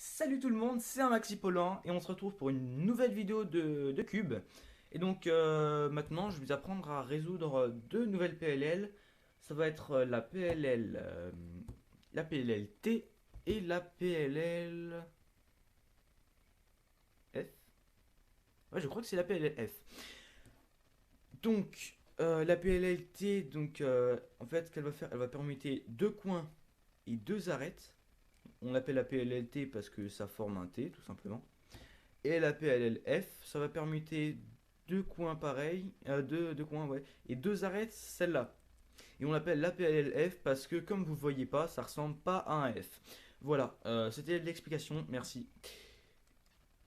Salut tout le monde, c'est un Maxi Polan et on se retrouve pour une nouvelle vidéo de Cube. Et donc maintenant je vais vous apprendre à résoudre deux nouvelles PLL. Ça va être la PLL T et la PLL F. Ouais, je crois que c'est la PLL F. Donc la PLL T, en fait, ce qu'elle va faire, elle va permettre deux coins et deux arêtes. On l'appelle la PLLT parce que ça forme un T tout simplement. Et la PLLF, ça va permettre deux coins pareils, deux coins, ouais, et deux arêtes, celle-là. Et on l'appelle la PLLF parce que, comme vous voyez pas, ça ressemble pas à un F. Voilà, c'était l'explication, merci.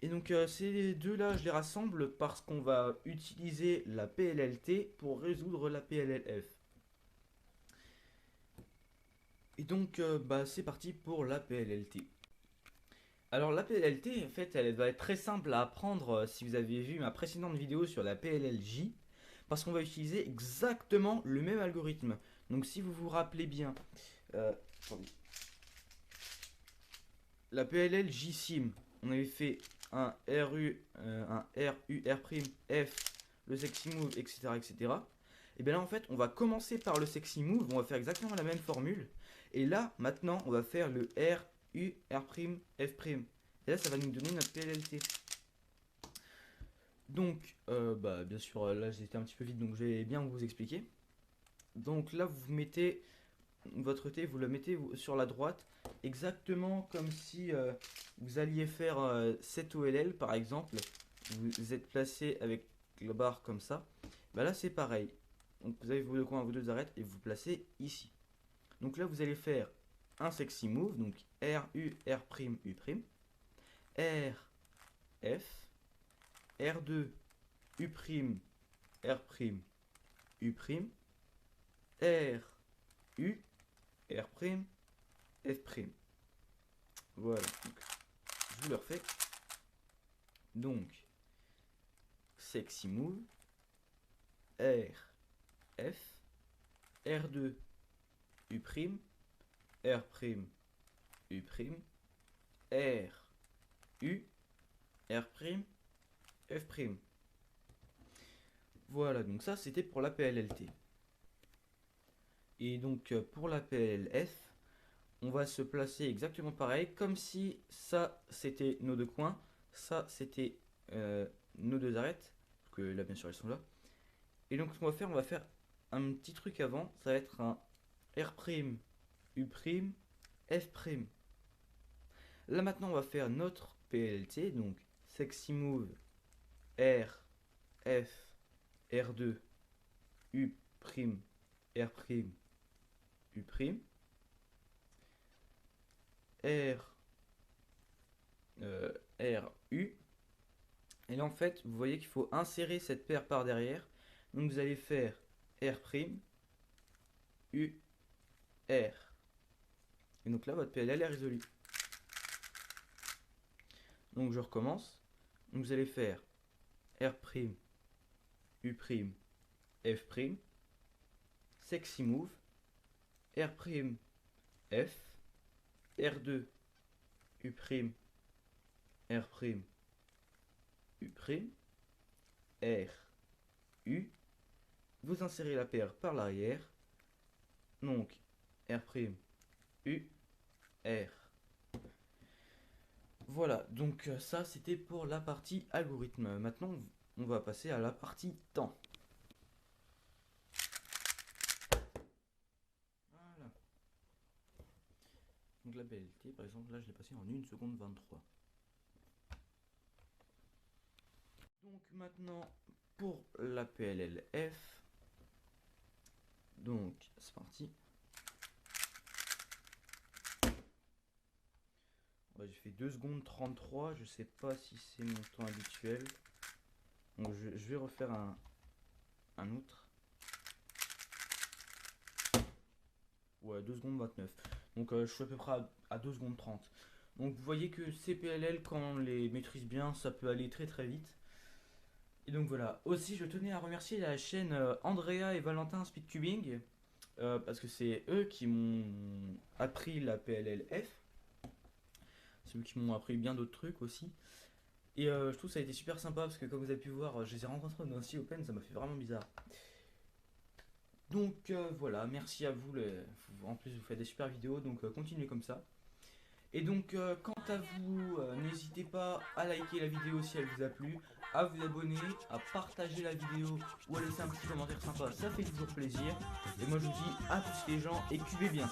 Et donc, ces deux-là, je les rassemble parce qu'on va utiliser la PLLT pour résoudre la PLLF. Et donc, c'est parti pour la PLLT. Alors la PLLT, en fait, elle va être très simple à apprendre si vous avez vu ma précédente vidéo sur la PLLJ, parce qu'on va utiliser exactement le même algorithme. Donc si vous vous rappelez bien, euh, la PLLJ sim, on avait fait un RU, un RU, F, le sexy move, etc., etc. Et bien là, en fait, on va commencer par le sexy move, on va faire exactement la même formule. Et là, maintenant, on va faire le R, U, R', F'. Et là, ça va nous donner notre PLLT. Donc, bien sûr, là j'étais un petit peu vite, donc je vais bien vous expliquer. Donc là, vous mettez votre T, vous le mettez sur la droite, exactement comme si vous alliez faire 7 OLL par exemple. Vous êtes placé avec la barre comme ça. Bah là, c'est pareil. Donc vous avez vos deux coins, vos deux arêtes, et vous placez ici. Donc là, vous allez faire un sexy move, donc R, U, R', U', R, F, R2, U', R', U', R, U, R', F'. Voilà, donc je vous le refais. Donc, sexy move, R, F, R2, U', R', U', R, U, R', F'. Voilà, donc ça c'était pour la PLLT. Et donc pour la PLF, on va se placer exactement pareil, comme si ça c'était nos deux coins, ça c'était nos deux arêtes, que là bien sûr elles sont là. Et donc ce qu'on va faire, on va faire un petit truc avant, ça va être un R', U', F'. Là maintenant on va faire notre PLT, donc sexy move R, F, R2, U', R', U', R, R, U. Et là en fait, vous voyez qu'il faut insérer cette paire par derrière. Donc vous allez faire R', U, R. Et donc là, votre PLL est résolue. Donc je recommence. Donc vous allez faire R', U', F', sexy move, R', F, R2, U', R', U', R, U. Vous insérez la paire par l'arrière. Donc R', U, R. Voilà, donc ça c'était pour la partie algorithme. Maintenant, on va passer à la partie temps. Voilà. Donc la BLT, par exemple, là je l'ai passé en 1 seconde 23. Donc maintenant, pour la PLLF, donc c'est parti. Ouais, j'ai fait 2 secondes 33, je sais pas si c'est mon temps habituel. Donc je vais refaire un autre. Ouais, 2 secondes 29. Donc je suis à peu près à 2 secondes 30. Donc vous voyez que ces PLL, quand on les maîtrise bien, ça peut aller très très vite. Et donc voilà. Aussi, je tenais à remercier la chaîne Andrea et Valentin Speedcubing, parce que c'est eux qui m'ont appris la PLLF. qui m'ont appris bien d'autres trucs aussi. Et je trouve que ça a été super sympa parce que comme vous avez pu voir, je les ai rencontrés dans un site open, ça m'a fait vraiment bizarre. Donc voilà, merci à vous, en plus vous faites des super vidéos, donc continuez comme ça. Et donc quant à vous, n'hésitez pas à liker la vidéo si elle vous a plu, à vous abonner, à partager la vidéo ou à laisser un petit commentaire sympa, ça fait toujours plaisir. Et moi je vous dis à tous les gens et cubez bien.